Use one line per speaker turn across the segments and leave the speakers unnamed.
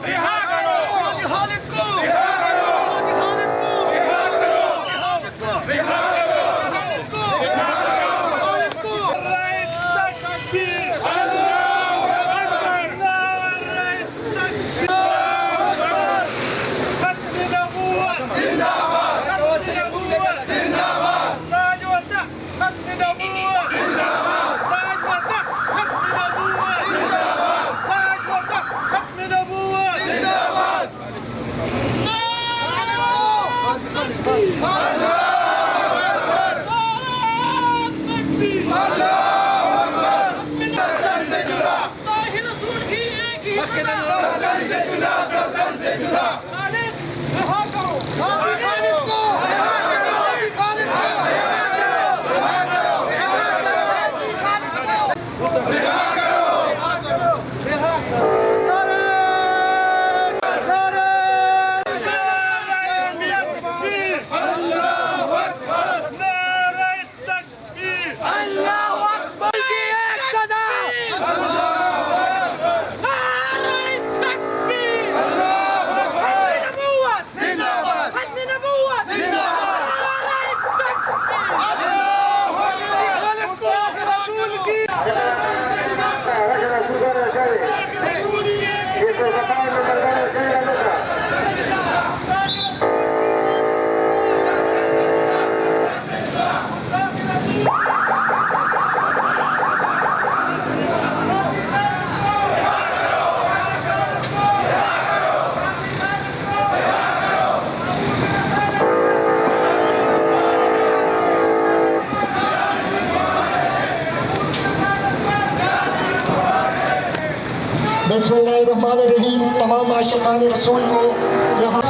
रिहा करो, खालिद को रिहा करो, खालिद को रिहा करो, खालिद को रिहा करो, खालिद को रिहा करो, खालिद को तकबीर, अल्लाहू अकबर, खत्म नबूवत जिंदाबाद, खत्म नबूवत जिंदाबाद, ताज व तख्त खत्म नबूवत जिंदाबाद, ताज व तख्त खत्म नबूवत जिंदाबाद, ताज व तख्त खत्म नबूवत जिंदाबाद।
बिस्मिल्लाहिर्रहमानिर्रहीम। तमाम आशिकान रसूल को यहाँ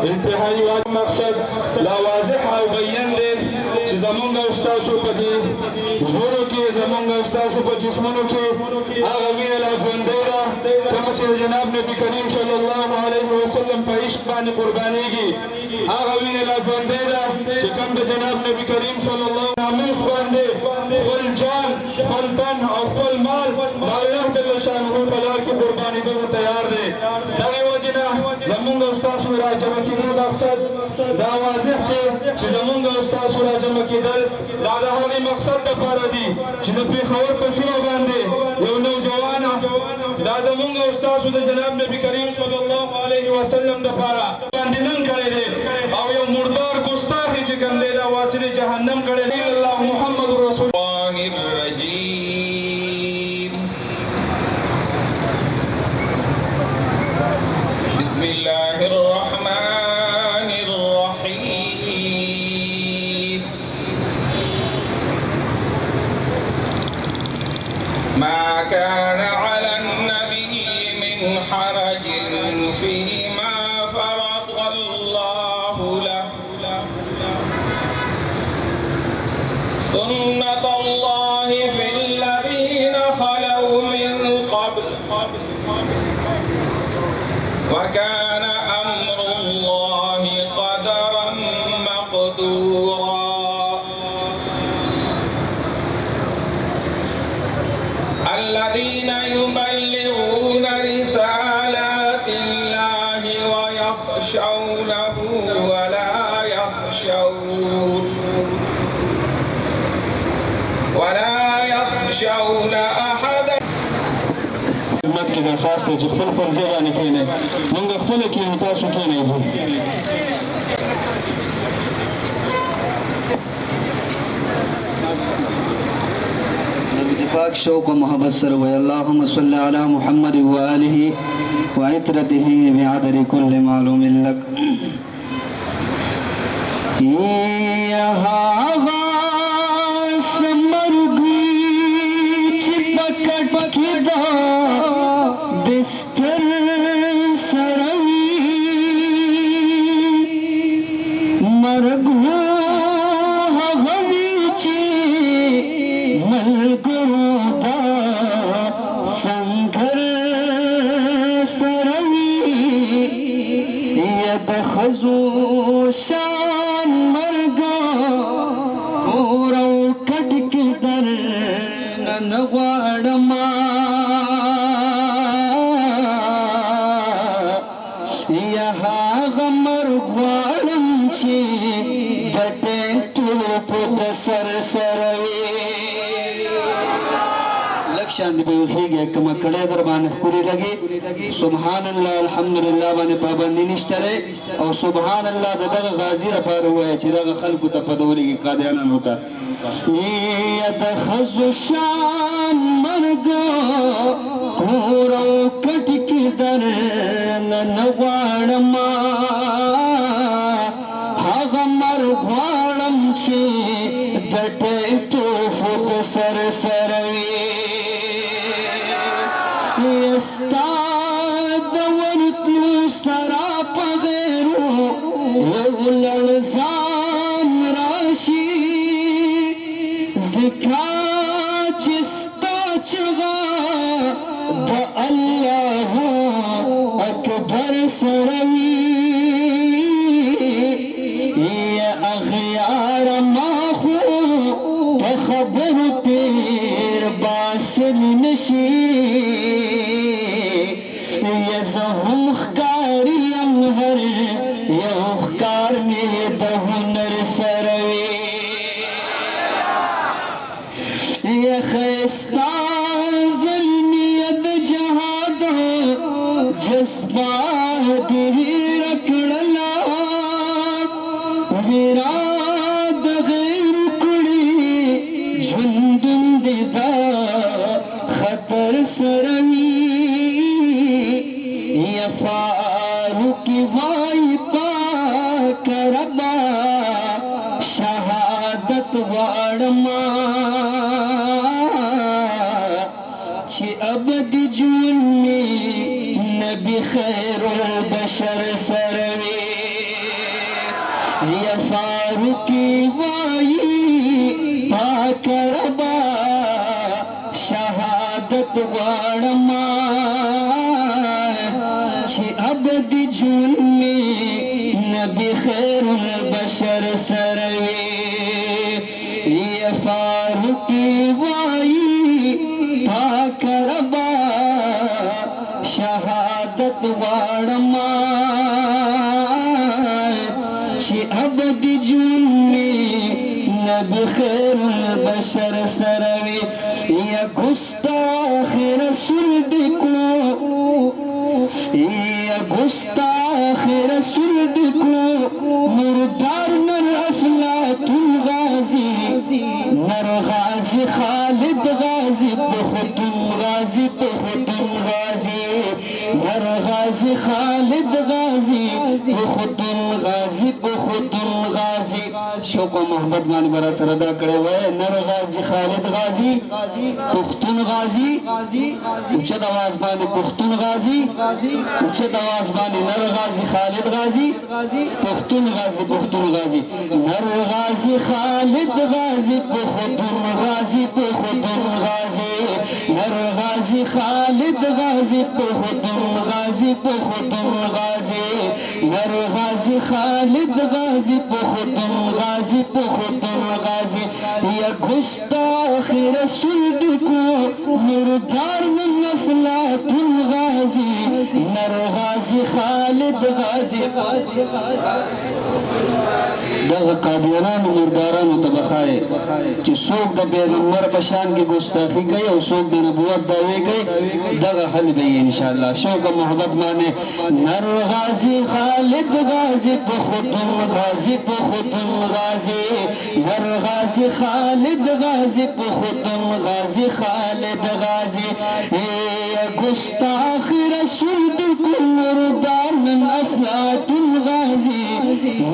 इंतहाई मकसद लावाज़िह और बयान दे जमूंगा उस्ताद पदी जोरों के जमूंगा उस्ताद पर जिस्मों के आगमीन लाजवंदेरा कमचे जनाब नबी करीम सल्लल्लाहु अलैहि वसल्लम पर इश्क बानी कुर्बानी की आगमीन लाजवंदेरा चिकन जनाब नबी करीम सल्लल्लाहु अलैहि वसल्लम कुल जान कुल तन और कुल माल अल्लाह जल्ल शानहू पलार की कुर्बानी को तैयार दे नवी वजना जमूंगा उस्ताद राजम की मकसद दावाज़िह के जमूंगा उस्ताद राजम की दल दादा होने मकसद द पारदी जिनपे खबर पसीना बांधे यो नौजवान दाजमूंगा उस्ताद जनाब नबी करीम सल्लल्लाहु अलैहि वसल्लम द पारा बांधन करे दे और यो मुर्दार गुस्ताखी चिकन दे दा वासिल जहन्नम करे दे अल्लाह मुहम्मदुर रसूलुल्लाहिर रजीम बिस्मिल्लाहिर रहमानिर रहीम मा काना अला नबी मिन हरजिन फीमा फरदल्लाहु लहु सुन्नतल्लाहि फिल्लज़ीना खलौ मिन क़ब्ल वकान अम्रुल्लाहि क़दरन मक़दूरा الذين يبلغون رسالات الله ويخشونه ولا يخشون أحدا
خدمت کې درخواست دی چې خپل پر ځای باندې کښېنئ موږ خپله کښېنو تاسو کښېنئ
पाक शौक़ मोहब्बत सर व अल्लाहुम्मा सल्ली अला मुहम्मद व आलिहि व इतरतिहि बिअददि कुल्लि मालूमिन लक यहाँ समरगी चिपकट खिदा बिस्तर सरवी मरगू हवीची मलगुदा संघर सरवी خزو شان مرگا کورو کٹک در ننغوارما یہا غمر غوارم چی دٹیں توپ دسر سروی لکشان دی بیوخی گیا کما کڑے در بانے خوری لگی سبحان اللہ الحمدللہ بانے پابندی نشترے اور سبحان اللہ دا دغ غازی را پار ہوا ہے چی دغ خلقو تا پدولی کی قادیانا نوتا ید خزو شان مرگا کورو کٹک در ننغوارما هاغ مرغوارم چی دٹے توفت سر سروی استاد ورتلو سراپ غیرو یو لرزان راشی ذکا چستا چغا دا اللہ اکبر سروی یا اغیار ماخو تخبر تیر باسل نشی یزهم خکاریم هر یو خکار می دهنر سروی یا خیستا ظلمیت جهاد جذبات ہی رکڑلا ویراد غیر کڑی جھندن دیدا خطر سروی یا فاروقی وائی پاک ربا شہادت وارما چی ابد جون میں نبی خیر البشر سروی یا فاروقی وائی پاک ربا شہادت وارما ابد جون میں نبی خیر البشر سروی یا فاروقی وائی پاک ربا شہادت وارما چی ابد جون میں نبی خیر البشر سروی یا گستاخ رسول دکھو یا گستاخ رسول دکھو مردار نر افلاطون غازی نر غازی خالد غازی بخدم غازی بخدم غازی نر غازی خالد غازی بخدم غازی بخدم غازی شوق و محبت مانی برا سردا کڑے ہوئے نر غازی خالد غازی پختون غازی اچھت آواز بانی پختون غازی اچھت آواز بانی نر غازی خالد غازی پختون غازی پختون غازی نر غازی خالد غازی پختون غازی پختون غازی نر غازی خالد غازی پختون غازی پختون غازی نر غازی خالد غازی پختون غازی پختون غازی یا گستاخ رسول دکو مردار من افلاطون غازی نر غازی خالد غازی دغه قادیانانو مردارانو ته بخایي چې څوک د پیغمبر په شان کې ګستاخي کوي او څوک د نبوت دعوی کوي دغه حل به ان شاء الله شوق محبت باندې نر غازی خالد غازی په خودن غازی په خودن غازی نر غازی خالد غازی په خودن غازی خالد غازی گستاخ رسول د مردار من افلاطون غازی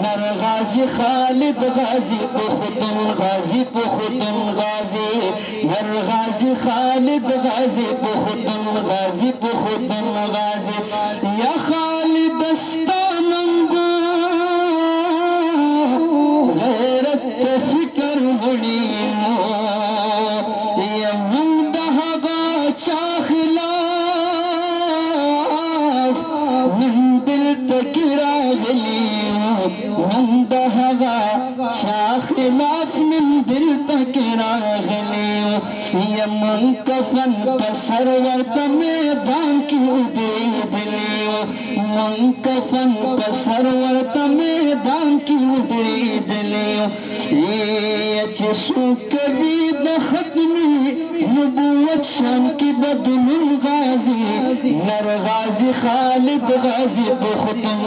نر غازی خالد غازی بخدن غازی بخدن غازی نر غازی خالد غازی بخدن غازی بخدن غازی یا خالد استاننگو غیرت فکر بڑیمو یا من دہگا چاخلاف من دل تکرا غلیم कफन पसर वर्त मैदान की उदरी मन कफन पसर वर्त मैदान की उदरी दिलियो ये अच्छे सुख भी दखदमी नबूवत शान की बदलुल गाजी नर गाजी खालिद गाजी बखुतुन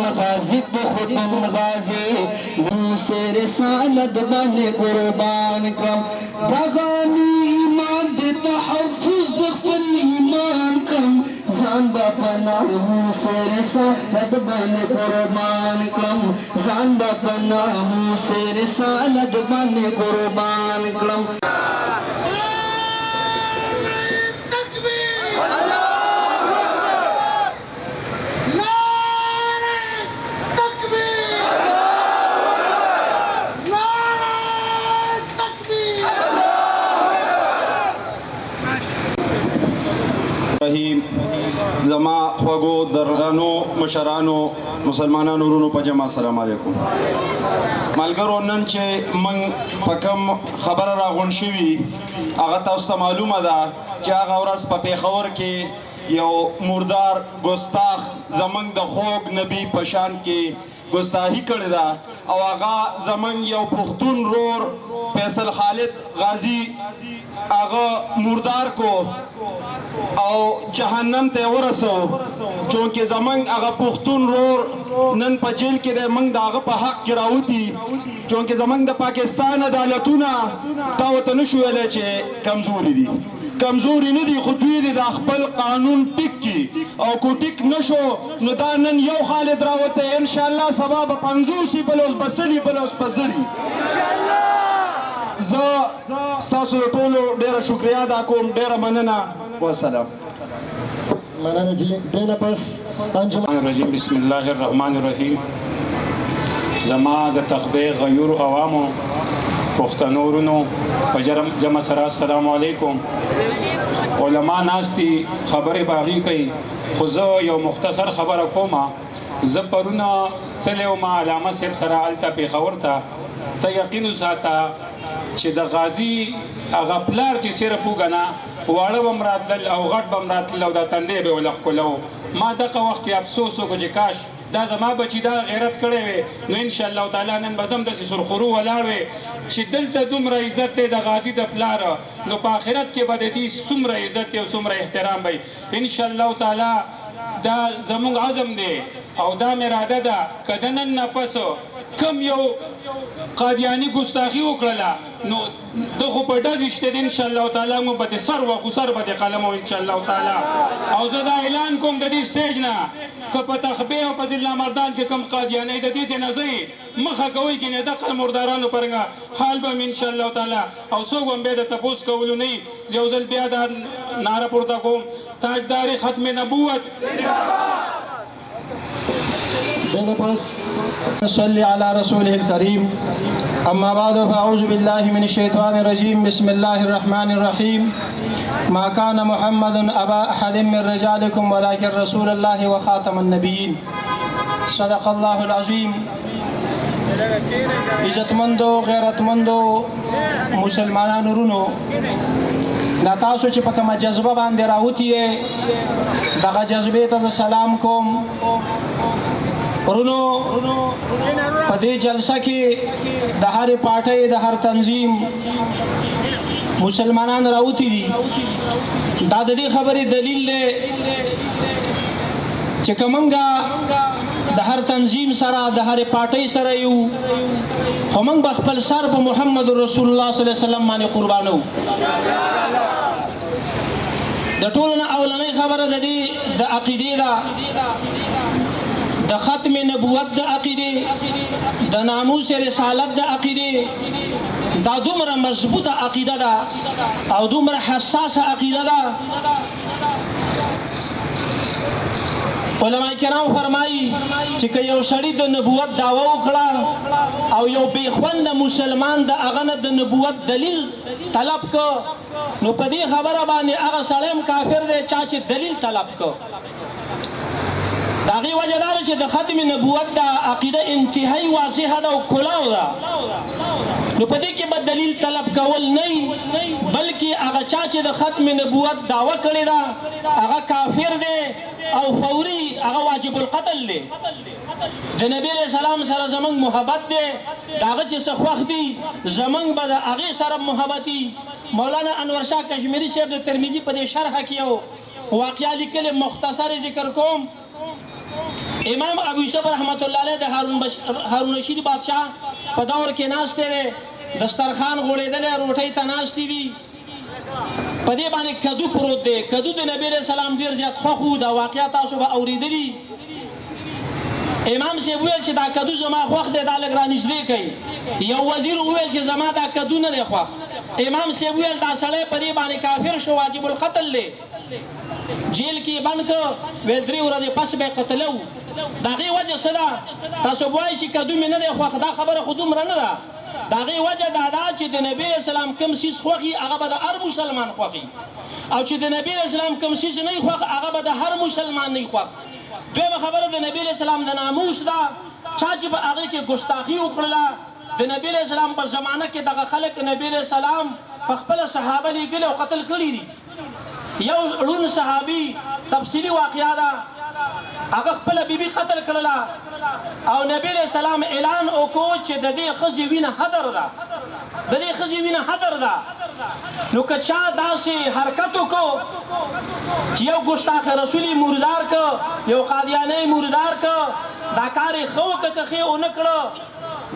गाजी से रिसालत बने कुर्बान कम बगानी ईमान दे तहफ्फुज़ दखल ईमान कम जान बपना से रिसालत बने कुर्बान कम जान बपना से रिसालत बने कुर्बान कम
रहीम जमा ख्वागो दरगानो मशरानो मुसलमानानो ورونو په جمع السلام علیکم ملګرو نن چې من پکم خبر راغون شوی هغه تاسو ته معلومه ده چې هغه ورځ په پیښور کې یو مردار ګستاخ زمنګ د خوږ نبی پشان کې ګستاخی کړی ده او هغه زمنګ یو پښتون رور فیصل خالد غازی هغه مردار کو او جهنم ته ورسو چونکه زمنګ هغه پښتون رور نن په جیل کې د منګ داغه په حق کې راوتی چونکه زمنګ د پاکستان عدالتونه تا وته نشو ویلی چې کمزوري دي کمزوري نه دي خو دوی د خپل قانون ټیک کی او کو ټیک نشو نو دا نن یو خالد راوته ان شاء الله سبا به 50 بلوس بسلی بلوس پزری زه ستاسو ټولو ډیره شکریا ادا کوم ډیره مننه والسلام
مننه جی دینه پس انجمن
الرجیم بسم الله الرحمن الرحیم زما د تخبه غیور عوامو پښتنو ورونو په جمع سره السلام علیکم علما ناستی خبره باغی کوي خو زه یو مختصر خبره کومه زه پرونه تلو ما علامه صاحب سره الته پیښور ته یقین وساته چې د غازی هغه پلار چې سره پوګنه واړه بم راتلل او غټ بم راتلل او د تندې به ولخ کولو ما دغه وخت کې افسوس وکړ چې کاش دا زما بچی دا غیرت کړی وي نو ان شاء الله تعالی نن به زم داسې سرخرو ولاړ وي چې دلته دومره عزت دی د غازی د پلار نو په آخرت کې به د دې څومره عزت او څومره احترام وي ان شاء الله تعالی دا زموږ عزم دی او دا مې اراده ده که د نن نه پس کم یو قادیانی ګستاخي وکړله نو د خو په ډز شته دی ان شاء الله تعالی مو به د سر وخو سر به د قلم ان شاء الله تعالی او زه دا اعلان کوم د دې سټیج نه که په تخبه او په ضلع مردان کې کم قادیانی د دې جنازې مخه کوي کې نه دغه مردارانو پرنګه حال به ان شاء الله تعالی او څوک هم به د تپوس کولو نه یو ځل بیا دا نعره پورته کوم تاجدار ختم نبوت
دینه پس
صلی علی رسوله الكریم اما بعد فاعوذ بالله من الشیطان الرجیم بسم الله الرحمن الرحیم ما كان محمد ابا احد من رجالكم ولكن رسول الله وخاتم النبیین صدق الله العظیم عزتمندو غیرتمندو مسلمانانو ورونو دا تاسو چې په کومه جذبه باندې راوتی یې دغه جذبې ته سلام کوم ورونو په دې جلسه کې د هر پارټۍ د هر تنظیم مسلمانان راوتی دي دا د دې خبرې دلیل دی چې کومنګا د هر تنظیم سره د هر پارټۍ سره یو خو موږ به خپل سر په محمد رسول الله صلی الله علیه وسلم باندې قربانو د ټولو نه اولنۍ خبره د دې د عقیدې ده د ختم نبوت د عقیده د ناموس رسالت د عقیده دا دومره مضبوطه عقیده ده او دومره حساسه عقیده ده علماء کرام فرمایي چې که یو سړی د نبوت دعوه وکړه او یو بېخونده مسلمان د هغه نه د نبوت دلیل طلب که نو په دې خبره باندې هغه سړی هم کافر دی چا چې دلیل طلب که د هغې وجه دا چې د ختم نبوت دا عقیده انتهایی واضحه ده او کلاو ده نو په دې کې به دلیل طلب کول نه بلکې هغه چا چې د ختم نبوت دعوه کړې ده هغه کافر دی او فوري هغه واجب القتل دی د نبی علیہ السلام سره زمونږ محبت دی د هغه چې څه خوښ دي زمونږ به د هغې سره محبتي مولانا انور شاه کشمیری صاحب د ترمذي په دې شرحه کې یو واقعه لیکلې مختصر ذکر کوم امام ابو یوسف رحمت الله علیه د هارون رشید بادشاه په دور کې ناست دی دسترخوان غوړېدلی روټۍ ته ناستې دي په دې باندې کدو پروت دی کدو د نبی علیہ السلام ډېر زیات خوښ و دا واقعه تاسو به اورېدلي امام صاحب وویل چې دا کدو زما خوښ دی دا لږ رانږدې کوي یو وزیر وویل چې زما دا کدو نه دی خوښ امام صاحب وویل دا سړی په دې باندې کافر شو واجب القتل دی جیل کې بند کړ ویل 3 ورځې پس به قتلو د هغې وجه څه ده تاسو به وایئ چې کدو مې نه دی خوښ دا خبره خو دومره نه ده د هغې وجه دا ده چې د نبي علیه السلام کوم څیز خوښي هغه به د هر مسلمان خوښي او چې د نبي علیه السلام کوم څیز نه خوښ هغه به د هر مسلمان نه خوښ دویمه خبره د نبی علیه السلام د ناموس ده چا چې به هغې کې ګستاخي وکړله د نبی علیه السلام په زمانه کې دغه خلک نبی علیه السلام په خپله صحابه لیږلي او قتل کړي دي یو ړوند صحابي تفصیلي واقعه ده هغه خپله بیبي قتل کړله او نبی علیه السلام اعلان وکړو چې د دې ښځې وینه هدر ده د دې ښځې وینه هدر ده نو که چا داسې حرکت وکړو چې یو ګستاخ رسول مردار که یو قادیانی مردار که دا کار یې ښه وکړه که ښې ونه کړه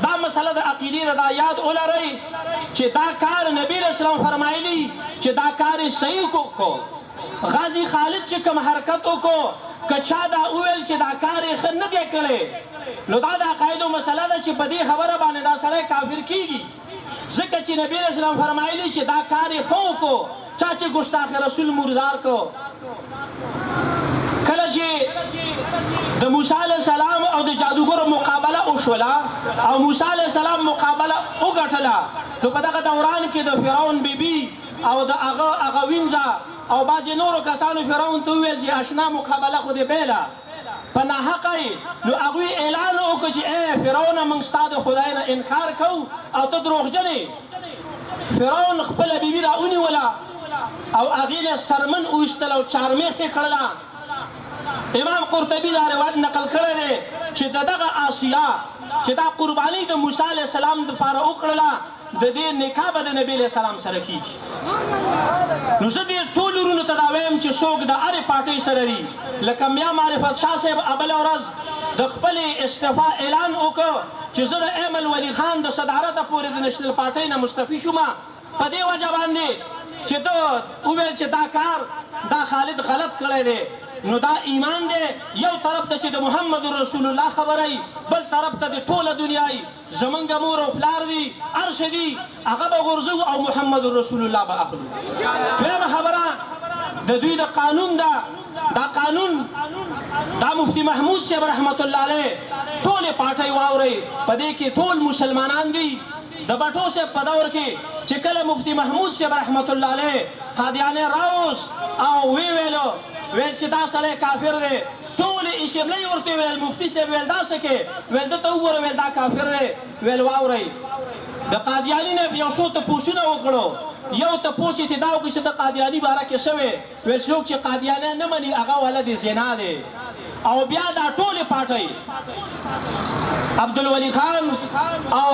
دا مسله د عقیدې ده دا یاد ولرئ چې دا کار نبی علیه السلام فرمایلی چې دا کار یې صحیح وکړو غازی خالد چې کوم حرکت وکړو که چا دا وویل چې دا کار یې ښه نه دی کړی نو دا د عقایدو مسله ده چې په دې خبره باندې دا سړی کافر کیږي ځکه چې نبی علیه السلام فرمایلی چې دا کار یې ښه وکړو چا چې ګستاخ رسول مردار کړو کله چې د موسی علیه السلام او د جادوګرو مقابله وشوله او موسی علیه السلام مقابله وګټله نو په دغه دوران کې د فرعون بیبي او د هغه وینځه او بعضې نورو کسانو فرعون ته وویل چې اشنا مقابله خو دې بیله په ناحقه یې نو هغوی اعلان وکړو چې ای فرعونه موږ ستا د خدای نه انکار کوو او ته دروغجن یې فرعون خپله بیبي را ونیوله او هغې نه سرمن وویستله او چارمیخ یې کړله امام قرطبي دا روایت نقل کړی دی چې د دغه آسیا چې دا قرباني د موسی علیه السلام دپاره وکړله د دې نکاح به د نبي علیه السلام سره کیږي نو زه دې ټولو وروڼو ته دا وایم چې څوک د هرې پارټۍ سره دي لکه میا معرفت شاه صاحب بله ورځ د خپلې استعفا اعلان وکړ چې زه د ایمل ولی خان د صدارته پورې د نشنل پارټۍ نه مستفي شوم په دې وجه باندې چې ته وویل چې دا کار دا خالد غلط کړی دی نو دا ایمان دی یو طرف ته چې د محمد رسول الله خبره ای بل طرف ته د ټوله دنیا ای زمونږ مور او پلار دي هر څه دي هغه به غورځو او محمد رسول الله به اخلو دویمه خبره د دوی د قانون ده دا قانون دا مفتی محمود صاحب رحمت الله علیه ټولې پارټۍ واورئ په دې کې ټول مسلمانان دي د بټو صاحب په دور کې چې کله مفتی محمود صاحب رحمت الله علیه قادیانی راوس او ویلو ویل چې دا سړی کافر دی ټولې اسمبلۍ ورته ویل مفتي صاحب ویل دا څه کې ویل دته وګوره ویل دا کافر دی ویل واورئ د قادیاني نه یو څو تپوسونه وکړو یو تپوس چې دا وکړي چې د قادیاني باره کې څه وی ویل څوک چې قادیانیان نه مني هغه ولد زنا دی او بیا دا ټولې پارټۍ عبدالولي خان او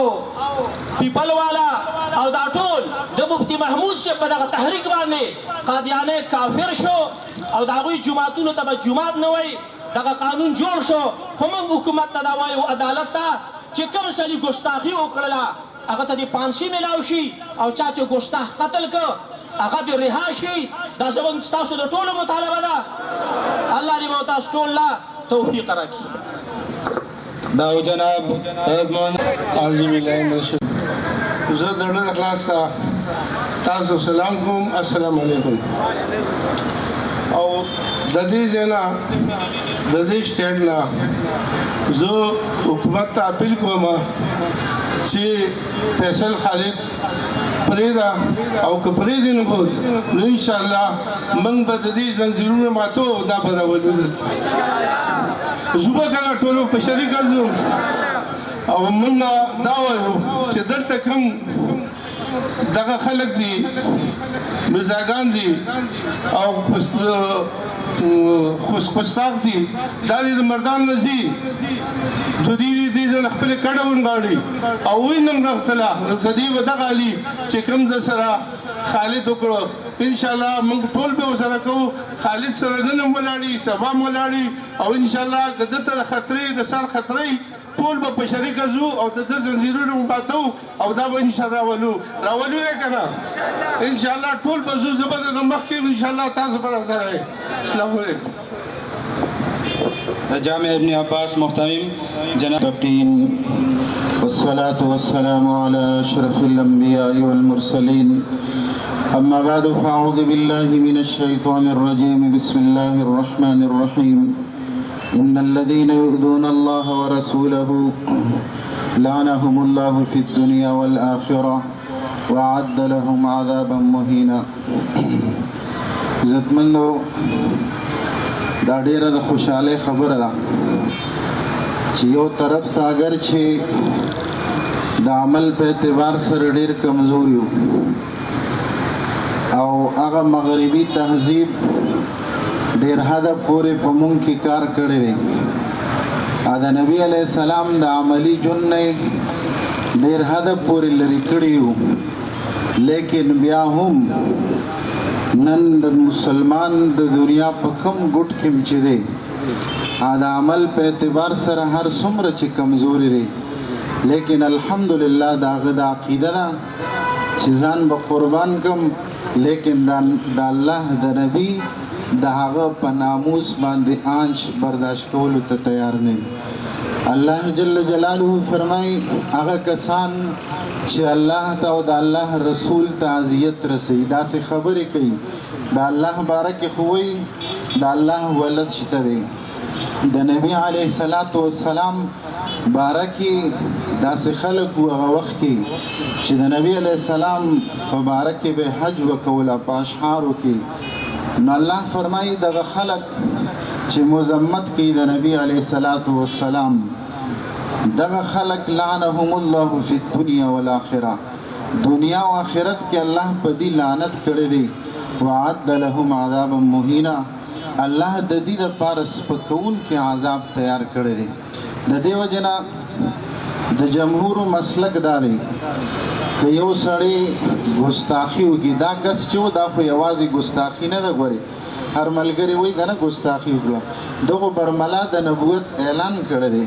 پیپل والا او دا ټول د مفتی محمود صاحب په دغه تحریک باندې قادیانی کافر شو او د هغوی جوماتونو ته به جومات نه وایي دغه قانون جوړ شو خو موږ حکومت ته دا وایو عدالت ته چې کوم سړي ګستاخي وکړله هغه ته دې پانسي میلاو شي او چا چې ګستاخ قتل که هغه دې رها شي دا زموږ ستاسو د ټولو مطالبه ده الله دې به تاسو ټول لا توفیق راکړي
دا جناب اعوذ بالله من الشیطان زه د زړه اخلاص ته تاسو سلام کوم السلام علیکم او د دې ځای نه د دې سټیټ نه زه حکومت ته اپیل کوم چې فیصل خالد پریدا او که پریدي نو انشاءالله موږ به د دې زنځیرونه ماتو دا به راولو زوبه کنه ټولو په شریکه ځو او موږ دا وایو چې دلته کوم دغه خلک دي مرزاګان دي او خوشخوستاق دي دا د مردان نه ځي د دې ځل خپل کډه ونغاړي او وینم راغتله د دې ودغه علي چې کوم د سره خالد وکړو ان شاء الله موږ ټول به سره کوو خالد سره نن ولاړی سبا ولاړی او ان شاء الله کده تر خطرې د سر خطرې ټول به په شریکه ځو او د زنجیرونو مباتو او دا به ان شاء الله راولو یې کنه ان شاء الله ټول به زو زبر مخکې ان شاء الله تاسو پر سره السلام علیکم
جامع ابن عباس محتمم جناب
المتقين والصلاة والسلام على أشرف الأنبياء والمرسلين أما بعد فأعوذ بالله من الشيطان الرجيم بسم الله الرحمن الرحيم إن الذين يؤذون الله ورسوله لعنهم الله في الدنيا والآخرة وأعد لهم عذابا مهينا عزتمندو دا ډیره د خوشاله خبره ده چې یو طرف ته اگر چې د عمل په اعتبار سره ډیر کمزور یو او هغه مغربي تهذیب ډیر حد پورې په مونږ کې کار کړی دی دا نبی علیہ السلام د عملی جون نه ډیر حد پورې لري کړی یو لیکن بیا هم نن د مسلمان د دنیا په کم ګټ کې چې دی دا عمل په اعتبار سره هر څومره چې کمزوري دی لیکن الحمدلله دا غد عقیده ده چې ځان به قربان کم لیکن د الله د نبی د هغه په ناموس باندې آنچ برداشت کولو ته تیار نه الله جل جلاله فرمای هغه کسان چې الله ته او د الله رسول ته اذیت رسي دا سه خبرې کوي د الله بارک خووي د الله ولد شته دی د نبی علیه الصلاۃ والسلام بارکی دا سه خلق هغه وخت کې چې د نبی علیه السلام په بارک به حج وکول په اشعارو کې نو الله فرمایي دغه خلق چې مزمت کوي د نبی علیه الصلاۃ والسلام دغه خلق لعنهم الله فی الدنیا والآخرة دنیا او آخرت کې الله په دې لعنت کړی دی وعد لهم عذابا مهینا الله د دې لپاره سپکون کې عذاب تیار کړی دی د دې وجنه د جمهور مسلک داري که یو سړی ګستاخی وکړي دا کس چې دا خو یوازې ګستاخی نه ده غوري هر ملګری وایي کنه ګستاخی وکړه دغه برملا د نبوت اعلان کړی دی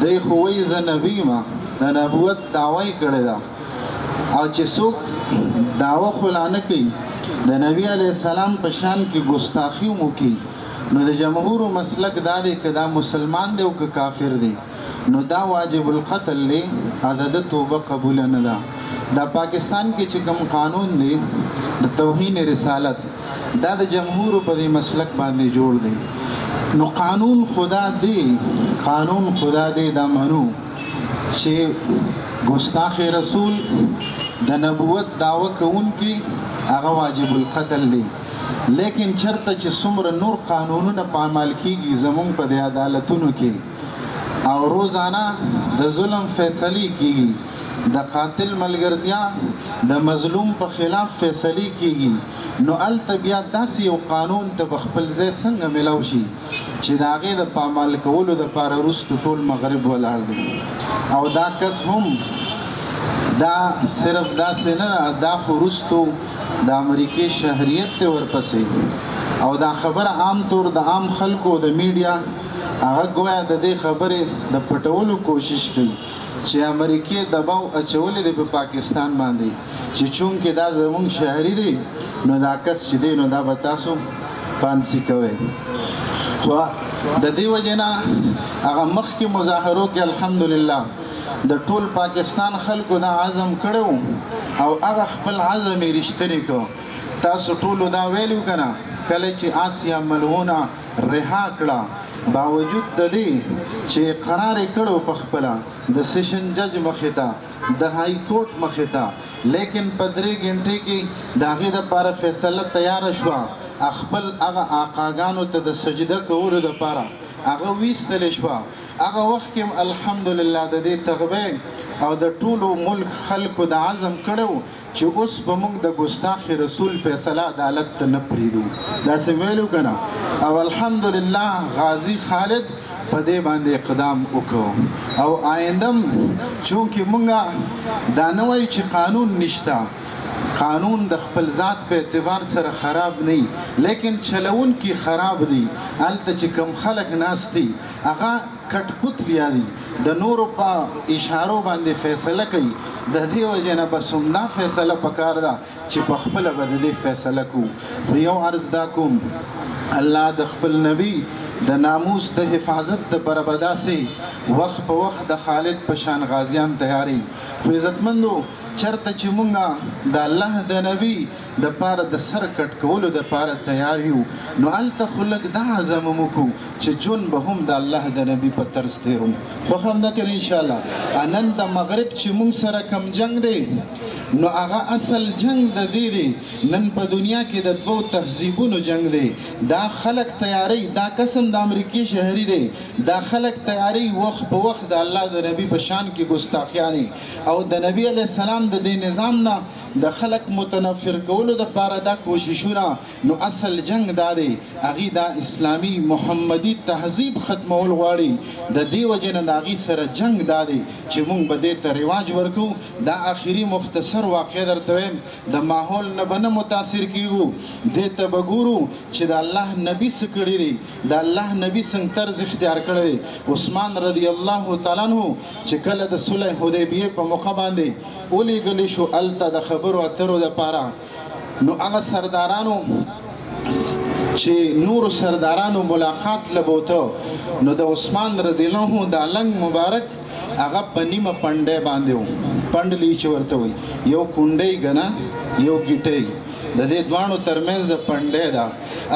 دی خو وایي زه نبی ما د نبوت دعوی کړی ده او چې څوک دعوه خو نه کوي د نبی علیه السلام په شان کې ګستاخی مو کوي نو د جمهور مسلک دا دی که دا مسلمان دی او که کافر دی نو دا واجب القتل دی عدد توبه قبول نه ده دا پاکستان کې چې کوم قانون دی د توهین رسالت دا د جمهور په دې مسلک باندې جوړ دی نو قانون خدا دی دا منو چې ګستاخ رسول د نبوت دعوه کوونکی هغه واجب القتل دی لیکن چرته چې څومره نور قانونونه په عمل کیږي زمونږ په دې عدالتونو کې او روزانه د ظلم فیصله کیږي د قاتل ملګرتیا د مظلوم په خلاف فیصله کیږي نو التبیا داسې یو قانون ته خپل ځای څنګه ملاو شي چې د هغې د پامال کولو دپاره وروسته ټول مغرب ولاړ دی او دا کس هم دا صرف داسې نه دا خو وروستو د امریکې شهریت ته ورپسې او دا خبره عام طور د عام خلکو د میډیا هغه گویا د دې خبرې د پټولو کوشش کوي چې امریکې دباو اچولې دی په پاکستان باندې چې چونکې دا زمونږ شهري دی نو دا کس چې دی نو دا به تاسو پانسي کوئ خو د دې وجې نه هغه مخکې مظاهرو کې الحمدلله د ټول پاکستان خلکو دا عزم کړو او هغه خپل عزم یې رښتینی کړ تاسو ټولو دا ویلو که نه کله چې آسیا ملعونه رها کړه باوجود د دې چې قرار یې کړو په خپله د سیشن جج مخې ته د های کورټ مخې ته لیکن په 3 غنټې کې د هغې دپاره فیصله تیاره شوه خپل هغه آقاګانو ته د سجده کولو دپاره
هغه ویستلی شوه هغه وخت کې الحمدلله د دې تغبې او د ټولو ملک خلکو د عزم کړو چې اوس به موږ د ګستاخ رسول فیصله عدالت ته نه پرېږدو داسې ویلو که نه او الحمدلله غازی خالد په دې باندې اقدام وکړو او آیندم چونکې موږ دا نه وایو چې قانون نشته قانون د خپل ذات په اعتبار سره خراب نه لیکن چلون کی خراب دی هلته چې کم خلک ناست دي هغه کټ پتلیا دي د نورو په اشارو باندې فیصله کوي د دې وجې نه بس همدا فیصله پکار ده چې په خپله به د دې فیصله کوو خو یو عرض دا کوم الله د خپل نبی د ناموس د حفاظت دپاره به داسې وخت په وخت د خالد په شان غازیان تیاری خو عزتمندو چرته چې مونږه د الله د نبی د پاره د سر کټ کولو د پاره تیار یو نو هلته خو لږ دا عزم وکړو چې جون به هم د الله د نبی په طرز تیرو خوښ هم نه کړي انشاءالله نن د مغرب چې مونږ سره کم جنگ دی نو هغه اصل جنگ د دې دی نن په دنیا کې د دوو تهذیبونو جنگ دی دا خلک تیاری دا قسم د امریکای شهري دی دا خلک تیاری وخت په وخت د الله د نبی په شان کې ګستاخیانې او د نبی علیه السلام د دې نظام نه د خلک متنفر کولو د پاره دا کوششونه نو اصل جنگ دا دی هغې دا اسلامي محمدي تهذیب ختمول غواړي د دې وجې نه د هغې سره جنگ دا دی چې موږ به دې ته رواج ورکوو دا آخري مختصر واقع درته وایم د ماحول نه به نه متاثر کیږو دې ته به ګورو چې د الله نبي څه کړي دي د الله نبي څنګه طرز اختیار کړی دی عثمان رضی الله تعالی عنه چې کله د صلح حدیبیې په موقع باندې ولیږلی شو هلته د خبرو اترو دپاره نو هغه سردارانو چې نورو سردارانو ملاقات لبوته نو د عثمان رضی الله عنه د لنګ مبارک هغه په نیمه پنډۍ باندې و پنډلی چې ورته وایي یو کونډۍ ګنه یو ګیټۍ د دې دواړو ترمنځ پنډۍ ده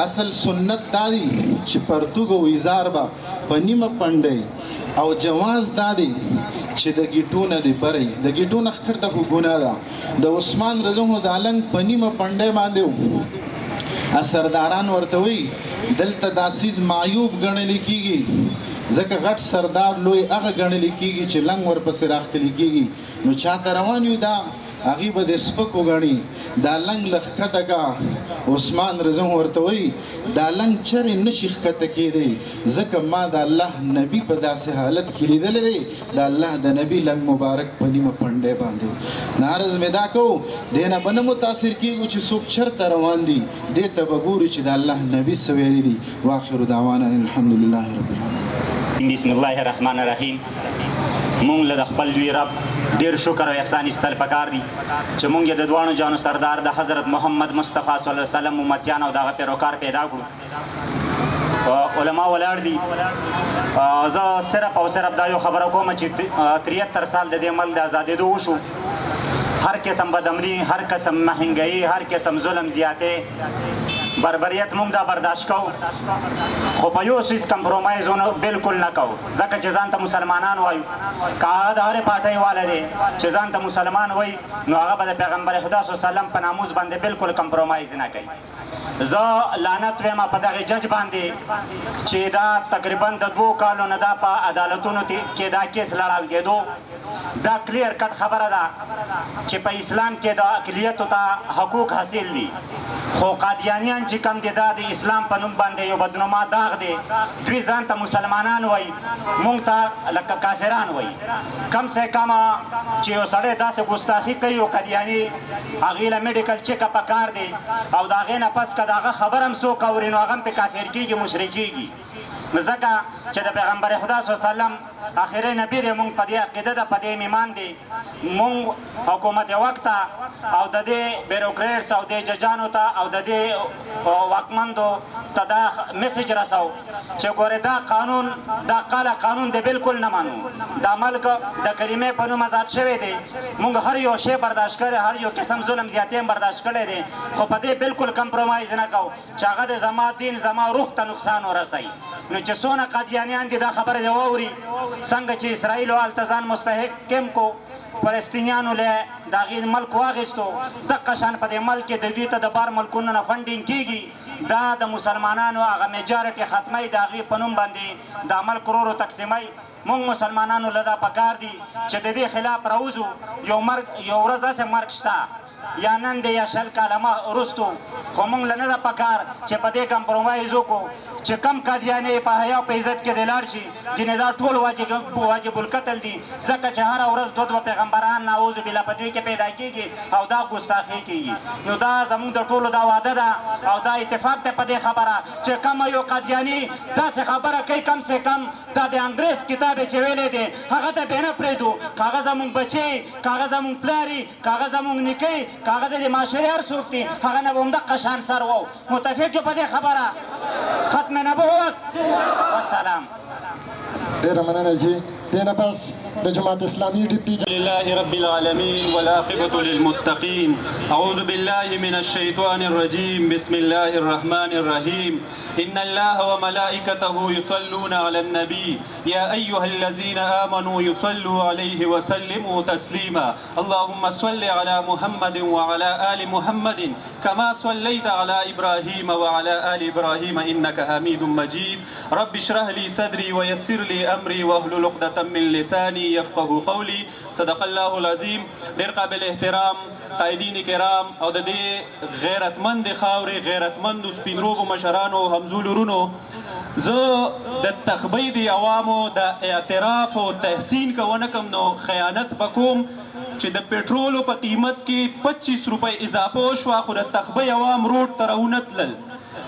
اصل سنت دا دی چې پرتوګ او ایزار به په نیمه پنډۍ او جواز دا دی چې د ګیټو نه دی بری د ګیټو نه ښکته خو ګناه ده د عثمان رضی الله عنه د لنګ په نیمه پنډۍ باندې و سرداران ورته وایي دلته دا څیز معیوب ګڼلی کیږي ځکه غټ سردار لوی هغه ګڼلی کیږي چې لنګ ورپسې راښکلي کیږي نو چاته روان یو دا هغې به د سپک وګڼي دا لنګ له ښکته کا عثمان رضی الله ورته وایي دا لنګ چرې نشي ښکته کیدی ځکه ما د الله نبي په داسې حالت کې لیدلی دی د الله د نبي لنګ مبارک په نیمه پنډۍ باندې نو عرض مې دا کوو دې نه به نه متاثر کیږو چې څوک چېرته روان دي دې ته به ګورو چې د الله نبي څه ویلي دي واخر دعوانا الحمدلله رب العالمین
بسم الله الرحمن الرحیم مونږ له د خپل لوی رب ډیر شکر او احسان ایستل پکار دي چې مونږ یې د دواړو جانو سردار د حضرت محمد مصطفی صلی الله علیه وسلم امتیان او دغه پیروکار پیدا کړو علما ولاړ دي زه صرف او صرف دا یو خبره کوم چې 73 سال د دې ملک د ازادېدو وشو هر قسم بدامني هر قسم مهنګایي هر قسم ظلم زیاتې بربریت مونږ دا برداشت کوو خو په یو څیز کمپرومایز بالکل نه کوو ځکه چې ځان ته مسلمانان وایو که هغه د هرې پارټۍ والا دی چې ځان ته مسلمان وایي نو هغه به د پیغمبر خدا صلی الله علیه وسلم په ناموس باندې بالکل کمپرومایز نه کوي زه لعنت وایم په دغه جج باندې چې دا تقریبا د 2 کالو نه دا په عدالتونو کې دا کیس لړاو کېدو دا کلیر کټ خبره ده چې په اسلام کې د اقلیتو ته حقوق حاصل دي خو قادیانیان چې کم دي دا د اسلام په نوم باندې یو بدنما داغ دی دوی ځان ته مسلمانان وایي مونږ ته لکه کافران وایي کم سے کم چې یو سړی داسې ګستاخي کوي یو قادیاني هغې له میډیکل چیک اپ پکار دی او د هغې نه پس که د هغه خبر هم څوک اوري نو هغه هم پې کافر کېږي مشرک کېږي ځکه چې د پیغمبر خدا صلی الله علیه وسلم آخري نبی دی مونږ په دې عقیده ده په دې ایمان دی مونږ حکومت وقت او د دې بیروکریټس او د ججانو ته او د دې واکمندو ته دا میسج رسو چې ګورې دا قانون دا قاله قانون دی بالکل نه مانو دا ملک د کریمې په نوم آزاد شوی دی مونږ هر یو شی برداشت کړی هر یو قسم ظلم زیاتې هم برداشت کړی دی خو په دې بالکل کمپرومایز نه کوو چې هغه د زما دین زما روح ته نقصان ورسوي نو چې څونه قادیانیان دي دا خبره دې واوري څنګه چې اسرائیلو هلته ځان مستحکم کو فلسطینیانو له د هغې ملک واخیستو دقه شان په دې ملک کې د دوی ته د بار ملکونو نه فنډینګ کېږي دا د مسلمانانو هغه میجارټي ختموي د هغې په نوم باندې د عمل کرورو تقسیموي. مونږ مسلمانانو له دا پکار دي چې د دې خلاف راوځو. یو ورځ داسې مرګ شته یا نن دی یا شل کاله وروستو، خو مونږ له نه ده پکار چې په دې کمپرومایز وکړو چې کم قادیانې په حیا په عزت کې دې لاړ شي. ځینې دا ټول واجب القتل دي، ځکه چې هره ورځ دوه پیغمبران نعوذ بالله په دوی کې پیدا کېږي او دا ګستاخي کېږي. نو دا زموږ د ټولو دا واده ده او دا اتفاق دی په دې خبره چې کومه یو قادیاني داسې خبره کوي کم سے کم دا د انګریز کتاب یې چې ویلی دی هغه ته بې نه پرېږدو. هغه زموږ بچی، هغه زموږ پلاري، هغه زموږ نیکۍ، هغه د دې معاشرې هر څوک دي، هغه نه به همدغه شان سر و. متفق یو په دې خبره. ختم نبوت والسلام.
ډېره مننه جي. دې نه پس د جماعت اسلامي ډیپټي
لله رب العالمين والعاقبة للمتقين. أعوذ بالله من الشيطان الرجيم. بسم الله الرحمن الرحيم. إن الله وملائكته يصلون على النبي يا أيها الذين آمنوا يصلوا عليه وسلموا تسليما. اللهم صل على محمد وعلى آل محمد كما صليت على إبراهيم وعلى آل إبراهيم إنك حميد مجيد. رب اشرح لي صدري ويسر لي أمري واحلل عقدة من لساني يفقه قولي. صدق الله العظيم. ډېر قابل احترام قائدین کرام او د دې غیرتمند خاورې غیرتمندو سپینروبو مشرانو همزولو ورونو، زه د تخبۍ د عوامو د اعتراف او تحسین که ونه کم نو خیانت به کوم چې د پټرولو په قیمت کې 25 روپۍ اضافه وشوه خو د تخبۍ عوام روډ ته راونه تلل.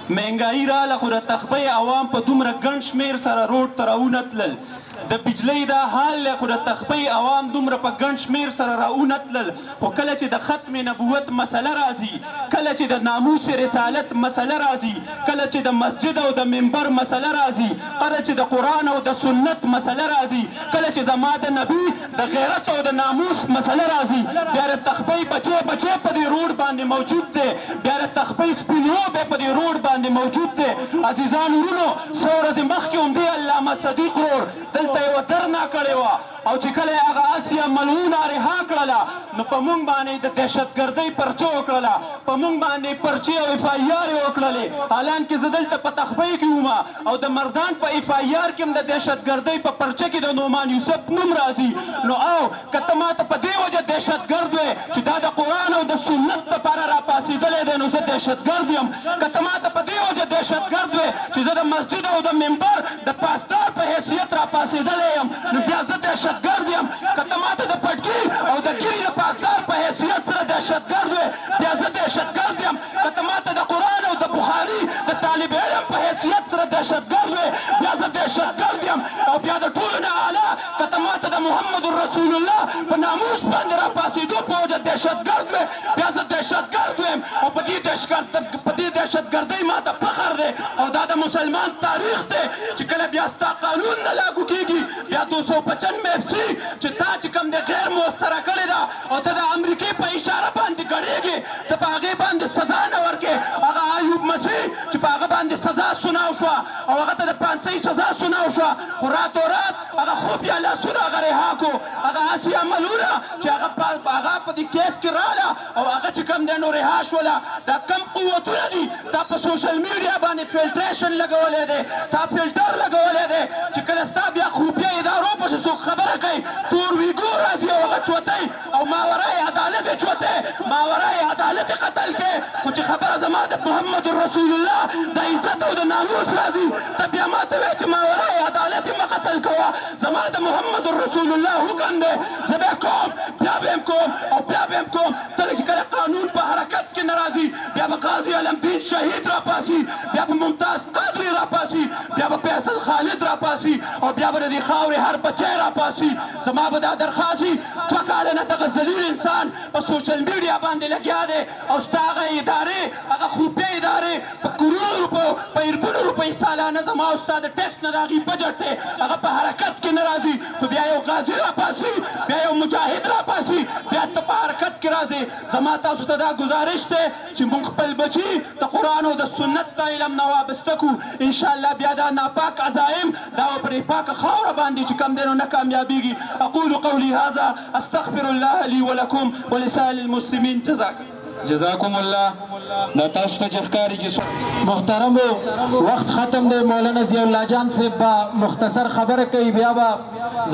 مهنګایي راله خو د تخبۍ عوام په دومره ګڼ شمېر سره روډ ته راونه تلل. د بجلی دا حال له خو د تخبۍ عوام دومره په ګڼ شمېر سره راونه تلل. خو کله چې د ختم نبوت مسله راځي، کله چې د ناموس رسالت مسله راځي، کله چې د مسجد او د منبر مسله راځي، کله چې د قرآن او د سنت مسله راځي، کله چې زما د نبي د غیرت او د ناموس مسله راځي، بیا د تخبۍ بچی په دې روډ باندې موجود دی، بیا د تخبۍ سپینروبی په دې روډ باندې موجود دی. عزیزان ورونو، څو ورځې مخکې هم دې علامه صدیق رور دلته یوه درنا کړې وه او چې کله یې هغه اسیا ملعونه رها کړله نو په موږ باندې د دهشتګردۍ پرچه وکړله، په موږ باندې پرچې او اف آی آر یې وکړلې. حالانکې زه دلته په تخبۍ کې وم او د مردان په اف آی آر کې هم د دهشتګردۍ په پرچه کې د نعمان یوسف نوم راځي. نو او که ته ماته په دې وجه دهشتګرد وې چې دا د قرآن او د سنت دپاره راپاڅېدلی دی نو زه دهشتګرد یم. که ته ماته په دې وجه دهشتګرد وې چې زه د مسجد او د منبر د پاسدار په حیثیت راپاڅېدلی یم نو بیا زه دهشتګرد یم. که ته ماته د پټکي او د ګیري د پاسدار په حیثیت سره دهشتګرد وې بیا زه دهشتګرد یم. که ته ماته د قرآن او د بخاري د طالب علم په حیثیت سره دهشتګرد وې بیا زه دهشتګرد یم. او بیا د ټولو نه اعلی که ته ماته د محمد رسول الله په ناموس باندې راپاڅېدو په وجه دهشتګرد وې بیا زه دهشتګرد ویم. او په دې دهشتګردۍ ماته فخر دی او دا د مسلمان تاریخ دی چې کله بیا ستا قانون نه لاګو کېږي بیا 295 چې تا چې کوم دی غیر مؤثره کړې ده او ته د امریکې په اشاره باندې ګډېږې، ته په هغې باندې سزا نه ورکې. هغه ایوب مسیح چې په هغه باندې سزا سناو شوه او هغه ته د پانسۍ سزا سناو شوه خو راتورات هغه خوب یا لاسونه هغه رها کړو. هغه هسې عملونه چې هغه په دې کیس کې راله او هغه چې کوم دی نو رها شوله. دا کم قوتونه دي تا په سوشل میډیا باندې فلټریشن لګولی دی، تا فلټر لګولی دی چې کله ستا بیا خفیه ادارو پسې څوک خبره کوي تور ویګو راځي او هغه چوتی او ماورای عدالت یې چوتی، ماورای عدالت یې قتل کوي. خو چې خبره زما د محمد رسول الله د عزت او د ناموس راځي ته بیا ماته وایې چې ماورای عدالت یې مه قتل کوه. زما د محمد رسول الله حکم دی، زه به یې کوم، بیا به یې کوم او بیا به یې کوم. تله چې کله قانون په حرکت کې نه راځي بیا به قاضي علمدین شهید راپاسي، بیا به ممتاز قادري راپاسي، بیا به فیصل خالد راپاسي او بیا به د دې خاورې هر بچی راپاسي. زما به دا درخواست وي 2 کاله نه دغه ذلیل انسان په سوشل میډیا باندې لګیا دی او ستا هغه ادارې هغه خفیه ادارې په کروڑو روپیو په اربونو روپۍ سالانه زما او ستا د ټیکس نه د هغې بجټ دی هغه په حرکت کې نه راځي. خو بیا یو غازي راپاسي، بیا یو مجاهد راپاسي، بیا ته په حرکت کې راځې. زما تاسو ته دا گزارش دی چې موږ خپل بچي د قرآن او د سنت د علم نه وابسته کړو. انشاءالله بیا دا ناپاک عزایم دا به پرې پاکه خاوره باندې چې کم دی نو نه کامیابېږي. اقول قولي هذا استغفر الله لي ولكم ولسائر المسلمين. جزاكم جزاكم الله.
دا تاسو ته چې ښکاري چې
محترم وخت ختم دی مولانا ضیاء الله جان صاحب با مختصر خبره کوي بیا به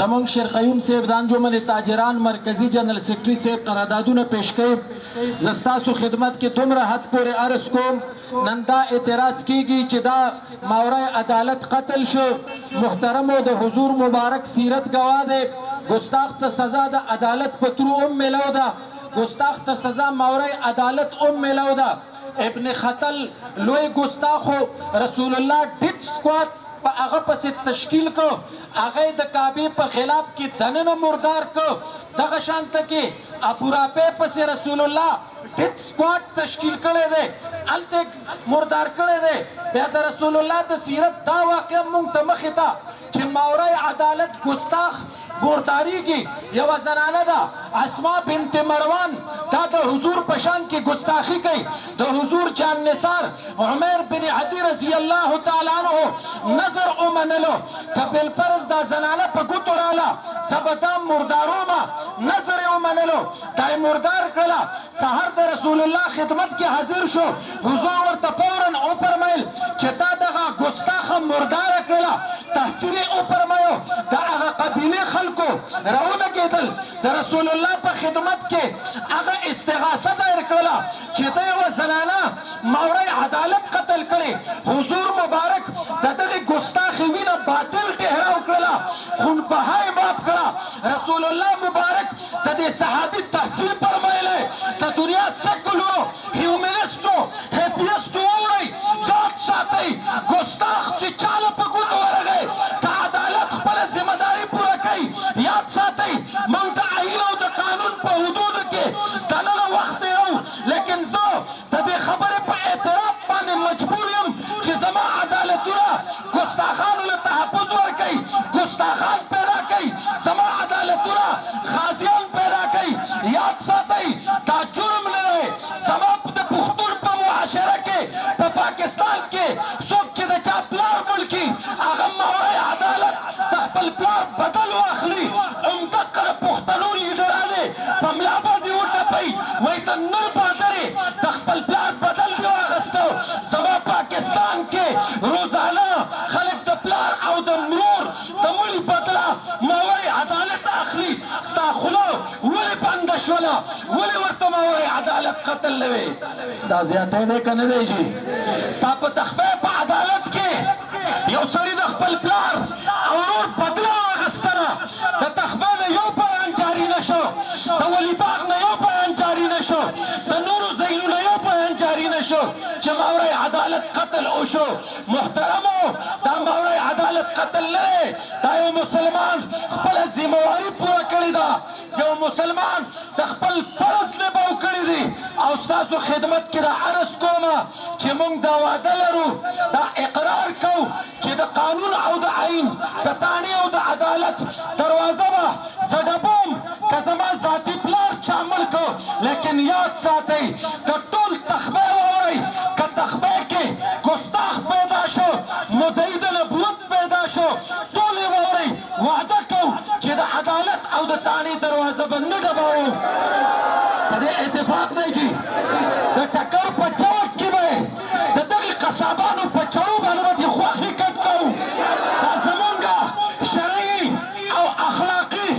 زمونږ شیر قیوم صاحب د انجمن تاجران مرکزی جنرال سیکرټري صاحب قراردادونه پیش کوي زه ستاسو خدمت کې دومره حد پورې عرض کوم نن دا اعتراض کیږي چې دا ماورای عدالت قتل شو محترمو د حضور مبارک سیرت گواه دی گستاخ ته سزا د عدالت په ترو ملو ده گستاخ ته سزا ماورای عدالت ملو ده ابن خطل لوی گستاخو رسول الله ډیت سکواد په هغه پسې تشکیل کو هغه د کعبې په خلاف کې دننه مردار کو دغه شانته کې ابو رافع پسې رسول الله ډیت سکواد تشکیل کړی دی هلته مردار کړی دی بیا د رسول الله د سیرت دا واقع مونږ ته مخې ته چې ماورای عدالت گستاخ برداریږي یوه زنانه ده اسما بنت مروان دا د حضور په شان کې ګستاخي کوي د حضور جان نثار عمر بن عدي رضی الله تعالی عنه نظر ومنلو که بالفرض دا زنانه په ګوتو راله زه به دا مردارومه نظر یې ومنلو دا یې مردار کړله سهار د رسول الله خدمت کې حاضر شو حضور ورته فورا وفرمیل چې تا دغه ګستاخه مرداره کړله تحصیل یې وفرمایو د هغه قبیلې خلکو راولګېدل د رسول الله په خدمت کې هغه استغاثه دایر کړله چې ته یوه زنانه ماورای عدالت قتل کړې حضور مبارک د دغې ګستاخې وینه باطل ټهراو کړله خونبها یې معاف کړه رسول الله مبارک د دې صحابي تحصیل فرمایلی د دنیا سیکولرو هیومنسټو هیپیسټو واورئ ځواک ساتئ ګستاخ چې چاله په ګوتو ورغی که عدالت خپله ذمهداري پوره کوي یاد ساتئ موږ د آیین او د قانون په حدودو کې دننه وخت تېرو لیکن زه د دې خبرې په اعتراف باندې مجبور یم چې زما عدالتونه ګستاخانو له تحفظ ورکوي ګستاخان پیدا کوي زما عدالتونه غازیان پیدا کوي یاد ساتئ دا جرم نه دی زما د پښتون په معاشره کې په پاکستان کې څوک چې د چا پلار ملکي هغه ماورای عدالت د خپل پلار بدل واخلي همدقه د پښتنو لیډران یې په ملا باندې وټپئ وایي ته نر بادرې د خپل پلار بدل دې واخیسته زما پاکستان کې روزانه خلک د پلار او د مرور د مړي بدله ماورای عدالت اخلي ستا خوله ولې بنده شوله ولې ورته ماورای عدالت قتل نه وی دا زیاتی دی که نه دی جي ستا په تخبه په عدالت کې یو سړي د خپل پلار او ورور بدله واخیستله د تخبه نه یو بیان جاري نه شو د ولي باغ نه یو بیان جاري نه شو د نورو ځایونو نه یو بیان جاري نه شو چې ماورای عدالت قتل وشو محترمو دا ماورای عدالت قتل نه دی دا یو مسلمان خپله ذمهواري پوره کړې ده یو مسلمان د خپل فرض نباو کړی دی او ستاسو خدمت کې دا عرض کومه چې موږ دا واده لرو دا اقرار کوو چې د قانون او د عین د تانې او د عدالت دروازه به زه ډبوم که زما ذاتي پلار چا مړ کو لیکن یاد ساتئ که ټول تخبه واورئ که تخبه کې ګستاخ پیدا شو مدعي د نبوت پیدا شو ټول یې واورئ وعده کوو چې د عدالت او د تانې دروازه به نه ډبوو په دې اتفاق دی جي د ټکر په چوک کې به د دغې قصابانو په چړو باندې به چې خواښې کټ کوو دا زمونږ شرعي او اخلاقي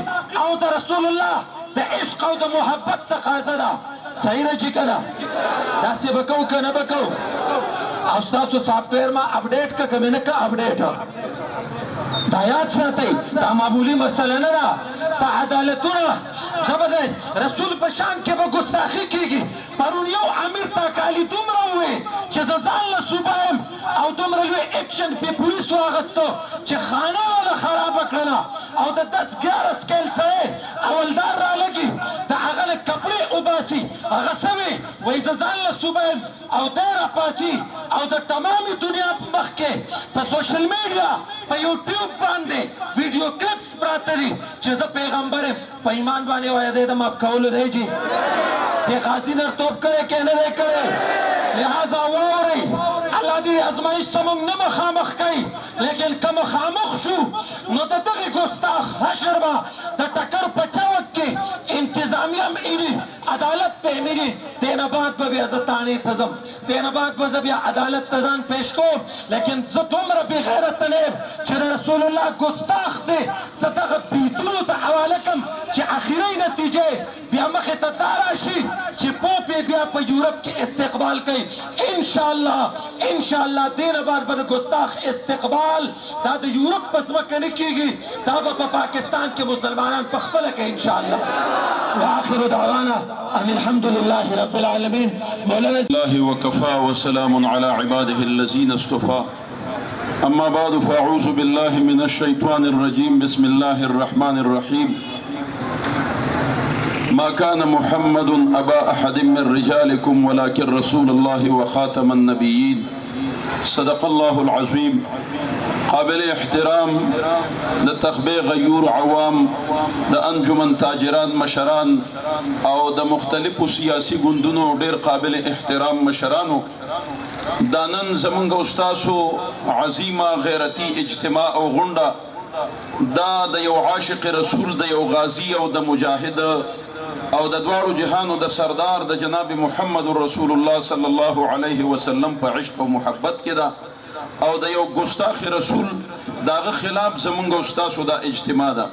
او د رسول الله د عشق او د محبت تقاضا ده صحیح ده چې که نه داسې به کوو که نه به کوو او ستاسو سافټویر ما اپډیټ که مې نه که اپډیټ دا یاد ساتئ دا معمولي مسله نه ده ستا عدالتونه زه به د رسول په شان کې به ګستاخي کېږي پرون یو امیر تاکالي دومره ووې چې زه ځان له صوبه یم او دومره لوی اکشن پې پولیسو اخیستو چې خانه والا خرابه کړله او د 10-11 سکیل سړی اولدار رالګي د هغه نه کپړې وباسي هغه څه وي وایي زه ځان له صوبه یم او دی راپاسي او د تمامې دنیا په مخ کې په سوشل میډیا په یوټیوب باندې ویډیو کلپس پراته دي چې زه پیغمبر یم په ایمان باندې وایه دی د معاف کولو دی جي دې غازي نرتوب کړی که نه دی کړی لہذا واورئ الله دې ازمایش څه موږ نه مخامخ کوي لیکن که مخامخ شو نو د دغې ګستاخ حشر به د ټکر په چوک کې انتظامیه هم اینی عدالت پې ملي دې نه
دینه بعد به بیا زه تاڼې ته ځم دینه بعد به زه بیا عدالت ته ځان پیش کوم لیکن زه دومره بې غیرته نه یم چې د رسول الله ګستاخ دی زه دغه بریدونو ته حواله کړم چې اخري نتیجې بیا مخې ته دا راشي چې پوپ یې بیا په یورپ کې استقبال کوي انشاءالله دینه بعد به د ګستاخ استقبال دا د یورپ په ځمکه نه کېږي دا به په پاکستان کې مسلمانان په خپله کوي انشاءالله واخر دعوانا ان الحمد لله رب العالمين مولانا
الله وكفى وسلام على عباده الذين اصطفى أما بعد فأعوذ بالله من الشيطان الرجيم بسم الله الرحمن الرحيم ما كان محمد أبا أحد من رجالكم ولكن رسول الله وخاتم النبيين صدق الله العظيم قابل احترام د تخبه غیور عوام د انجمن تاجران مشران او د مختلفو سیاسی ګوندونو ډیر قابل احترام مشرانو دانن زمونږ استادو عظیمه غیرتی اجتماع او غونډه دا د یو عاشق رسول د یو غازی او د مجاهد او د دواړو جهانو د سردار د جناب محمد رسول الله صلی الله علیه وسلم په عشق او محبت کې دا او د یو ګستاخ رسول داغه خلاف زمونږ استادو دا اجتماع ده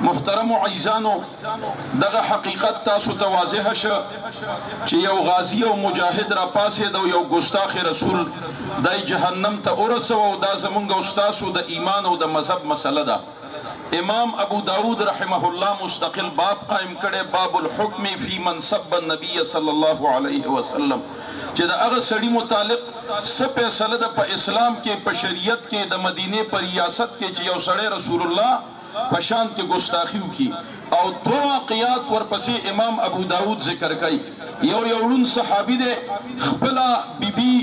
محترم عزیزانو دغه حقیقت تاسو ته واضح شه چې یو غازی او مجاهد را پاسې د یو ګستاخ رسول دای جهنم ته ورسو او دا زمونږ استادو د ایمان او د مذهب مسله ده امام ابو داود رحمه الله مستقل باب قائم کړي باب الحکم فی من سب النبی صلی الله علیه وسلم چې دا هغه سړی متعلق څه فیصله ده په اسلام کې په شریعت کې د مدینه په ریاست کې چې یو سړی رسول الله په شان کې ګستاخی وکي او دو واقعات ورپسې امام ابو داود ذکر کوي یو لون صحابي دی خپل بیبي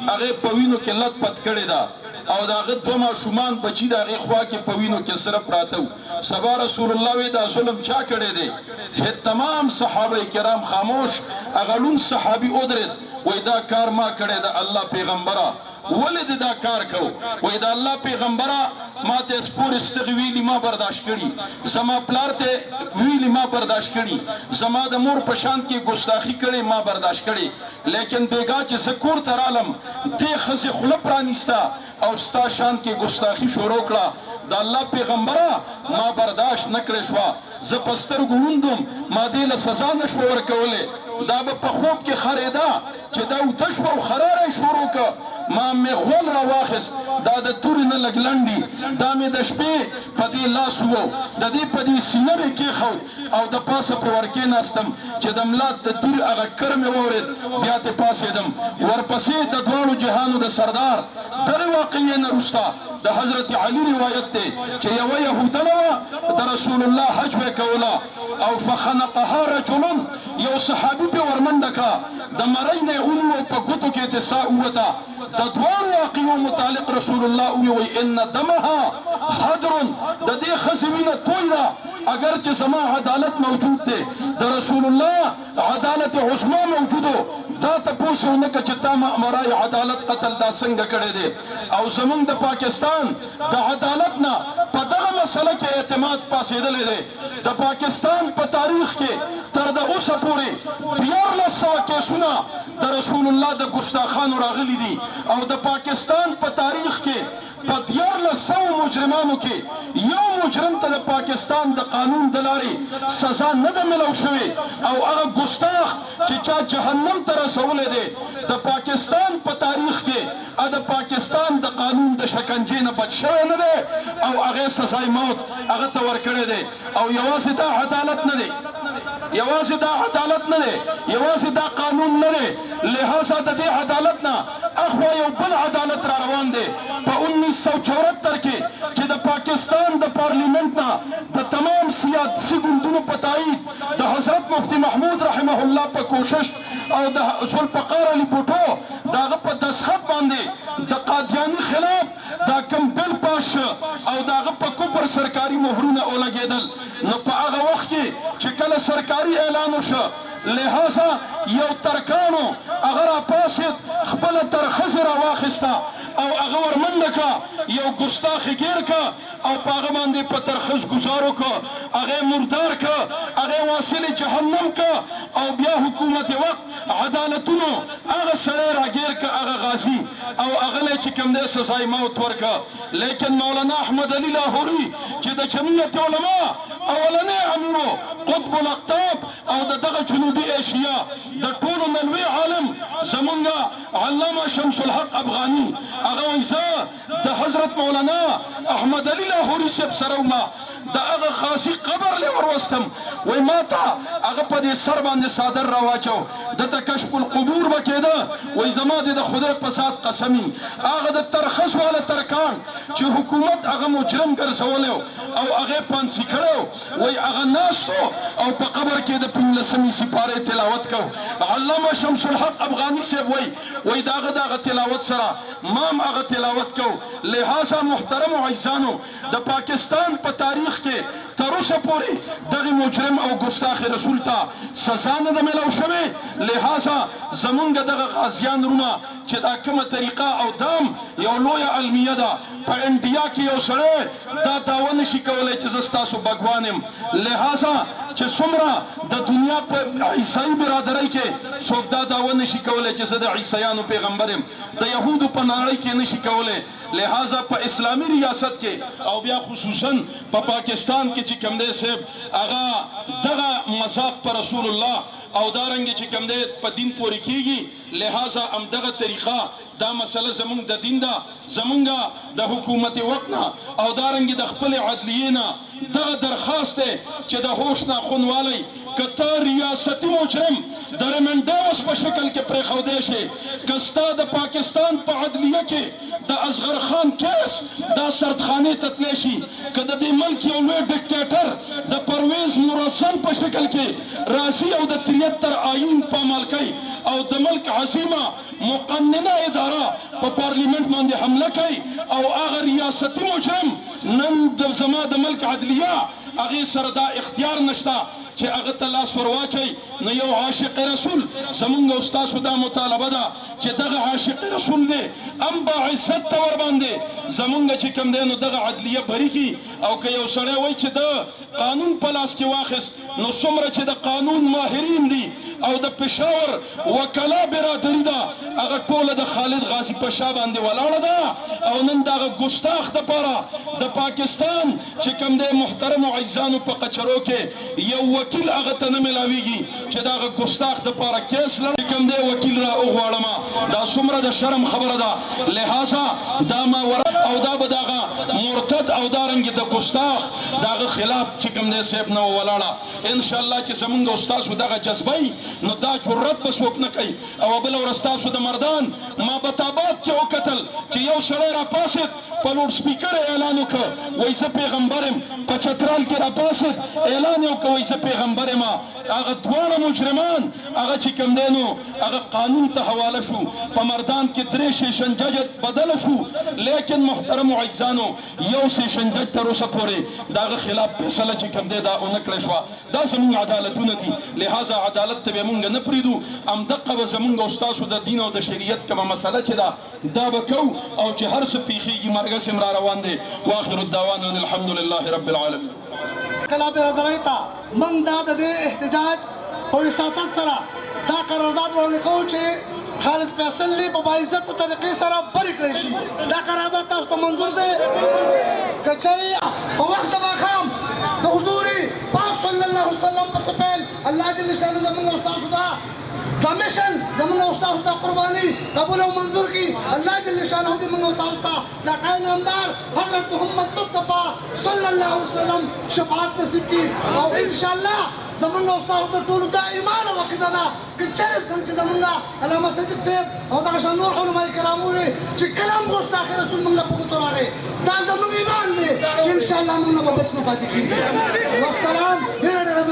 هغه په وینو کې لت پت کړي دا او داغه دو ماشومان بچی داغه خوا کې پوینو کې سره پراته سبا رسول الله وی دا ظلم چا کړي دي تمام صحابه کرام خاموش اغلون صحابي اودرت وای دا کار ما کړي دا الله پیغمبره ولید دا کار کو وای دا الله پیغمبره ما ته سپور استغویلی ما برداشت کړي زما پلار ته ویلی ما برداشت کړي زما د مور په شان کې ګستاخی کړي ما برداشت کړي لیکن بیګا چې سکور تر عالم دې خزه خلپ رانیستا او ستا شان کې ګستاخی شروع کړه د الله پیغمبره ما برداشت نکړې شو ز پستر ګوندم ما دې له سزا نشو ورکولې دا په خوب کې خریدا چې دا وتشو او خراره شروع کړه ما مغول را واخس دا د تور نه لګلندي دا مې د شپې په دې لاس وو د دې په دې سینه کې خو او د پاسه په ورکې ناستم چې د ملات د تیر هغه کرم وورید بیا ته پاسې دم ورپسې د دوړو جهانو د سردار در واقعي نه رستا د حضرت علی روایت ده چې یو يهودانه د رسول الله حج وکولا او فخنقها رجل یو صحابي په ورمنډه کړه د مرینه اونو په ګوتو کې تسا وتا د دوړو واقعو متعلق رسول الله وی ان دمها حضر د دې خزوینه تویدا اگر چې زما عدالت موجود ده د رسول الله عدالت عظما موجودو دا تاسو نه چې تا مرای عدالت قتل دا څنګه کړی دی او زمونږ د پاکستان د عدالت نه په دغه مسله کې اعتماد پاسېدلی دی د پاکستان په تاریخ کې تر د اوسه پورې 1400 کیسونه د رسول الله د ګستاخانو راغلي دي او د پاکستان په تاریخ کې په 1400 مجرمانو کې یو مجرم ته د پاکستان د قانون د لارې سزا نه ده ملو شوې او هغه ګستاخ چې چا جهنم ته رسولی دی د پاکستان په تاریخ کې د پاکستان د قانون د شکنجې نه بچ شوی نه دی او هغې سزای موت هغه ته ورکړی دی او یوازې دا عدالت نه دی یوازې دا عدالت نه دی یوازې دا قانون نه دی لہذا د دې عدالت نه اخوا یو بل عدالت را روان دی په 1974 کې چې د پاکستان د پارلیمنت نه د تمام سیاسي ګوندونو په تایید د حضرت مفتی محمود رحمه الله په کوشش او د ذوالفقار علي بوټو داغه په دستخط باندې د قادیانی خلاف دا کم بل پاش او داغه په کوپر سرکاري مهرونه ولګېدل نو په هغه وخت کې چې کله سرکاري اعلان وشو لہذا یو ترکانو اگر پاسید خپل ترخص را واخستا او هغه ورمنډه کړه یو ګستاخ گیر کا او په هغه باندې په ترخص ګزار وکړه هغه مردار کړه هغه واصل جهنم کړه او بیا حکومت وقت عدالتونو هغه سړی راګیر کړه هغه غازي او هغه له چې کوم دی سزای موت ورکړه لیکن مولانا احمد علي لاهوري چې د جمعیت علما اولنی امیرو قطب الاقطاب او د دغه جنوبي ایشیا د ټولو نه لوی عالم زمونږ علامه شمس الحق افغاني هغه وایي زه د حضرت مولانا احمد علي لاهوري صاحب سره وما د هغه خاصي قبر له وروستم وای ماته هغه په دې سر باندې صادر راواچو دته کشف القبور وکیده وای زما د خدای په ذات قسمی هغه د ترخص والا ترکان چې حکومت هغه مجرم ګرځولیو او هغه پانسی کړو وای هغه ناستو او په قبر کې د 15 سپاره تلاوت کو علامه شمس الحق افغاني صاحب وای داغه تلاوت سره مام هغه تلاوت کو لہذا محترم عزیزانو د پاکستان په تاریخ کې تر اوسه پورې دغه مجرم او ګستاخ رسول ته سزا نه ده ملو شوې لہذا زمونږ دغه غازیان رونه چې دا کومه طریقه او دام یو لویه المیه ده په انډیا کې یو سړی دا دعوه نشي کولی چې زه ستاسو بګوان یم لہذا چې څومره د دنیا په عیسائی برادرۍ کې څوک دا دعوه نشي کولی چې زه د عیسایانو پیغمبر یم د یهودو په نړۍ کې نشي کولی لہذا په اسلامی ریاست کې او بیا خصوصا په پاکستان کې چې کوم دی صاحب هغه دغه مذاق په رسول الله او دارنګ چې کوم دی په دین پورې کیږي لہذا هم دغه طریقه دا مسله زمونږ د دین ده زمونږ د حکومت وقت نه او دارنګ د خپل عدلیې نه دغه درخواست دی چې د هوش ناخونوالی که ته ریاستي مجرم د ریمنډاوس په شکل کې پرېښودی شي که ستا د پاکستان په عدلیه کې د اصغر خان کیس دا سردخانې ته تللی شي که د دې ملک یو لوی ډکټیټر د پرویز مرسل په شکل کې راځي او د 73 آیین پامال کوي او د ملک عظیمه مقننه اداره په پارلیمنت باندې حمله کوي او هغه ریاستي مجرم نن زما د ملک عدلیه هغې سره دا اختیار نشته چې هغه ته لاس ور واچوي نو یو عاشق رسول زمونږ او ستاسو دا مطالبه ده چې دغه عاشق رسول دی هم باعزت ته ورباندې زمونږ چې کوم دی نو دغه عدلیه بری کړي او که یو سړی وایي چې د قانون په لاس کې واخیست نو څومره چې د قانون ماهرین دي او د پېښور وکلا برادري ده هغه ټوله د خالد غازي په شا باندې ولاړه ده او نن دغه ګستاخ دپاره د پاکستان چې کوم دی محترمو عزیزانو په قچرو کې یو وکیل هغه ته نه میلاویږي چې دغه ګستاخ دپاره کیس لړی کوم دی وکیل را وغواړمه دا څومره د شرم خبره ده لہذا دا ماوره او دا به دغه مرتد او دارنګ د ګستاخ دغه خلاف چې کوم دی صاحب نه ولاړه انشاءالله چې زمونږ او ستاسو دغه جذبه نو دا جرأت به څوک نه کوي او بله ورځ ستاسو د مردان ما بتابات کې وکتل چې یو سړی راپاسېد په لوډ سپیکر اعلان وکړه وایي زه پیغمبر یم په چترال کې راپاسېد اعلان یې وکړه وایي زه پیغمبر یم هغه دواړه مجرمان هغه چې کوم دی نو هغه قانون ته حواله شو په مردان کې 3 سیشن جج بدله شو لیکن محترمو عزیزانو یو سیشن جج تر اوسه پورې د هغه خلاف فیصله چې کوم دی دا ونه کړې شوه دا زموږ عدالتونه دي لہذا عدالت ته به موږ نه پرېږدو همدقه به زموږ او ستاسو د دین او د شریعت کومه مسله چې ده دا به کوو او چې هر څه پېښېږي مرګسم را روان دی واخر الدعوانا ان الحمد لله رب العالمین
کلا برادرۍ ته موږ دا د دې احتجاج په وساطت سره دا قرارداد وړاندې کوو چې خالد فیصل په باعزته طریقې سره بری کړی شي دا قرارداد تاسو ته منظور دی که چېرې په وخت د ماښام د حضور پاک صلی الله علیه وسلم په توپیل الله جل شانه زموږ او ستاسو دا کمیشن زموږ او ستاسو دا قرباني قبول او منظور کړي الله جل شانه دې موږ او تاسو ته دا قائم نامدار حضرت محمد مصطفی صلی الله علیه وسلم شفاعت نصیب کړي او انشاءالله زمونږ او ستاسو تر ټولو دا ایمان او عقیده ده که چېرې څنګه چې زمونږ علامه صدیق صاحب او دغه شان نور علمای کرام وویل چې کله هم ګستاخ رسول موږ له په ګوتو راغی دا زمونږ ایمان دی چې انشاءالله موږ نه به بچ نه پاتې کېږي والسلام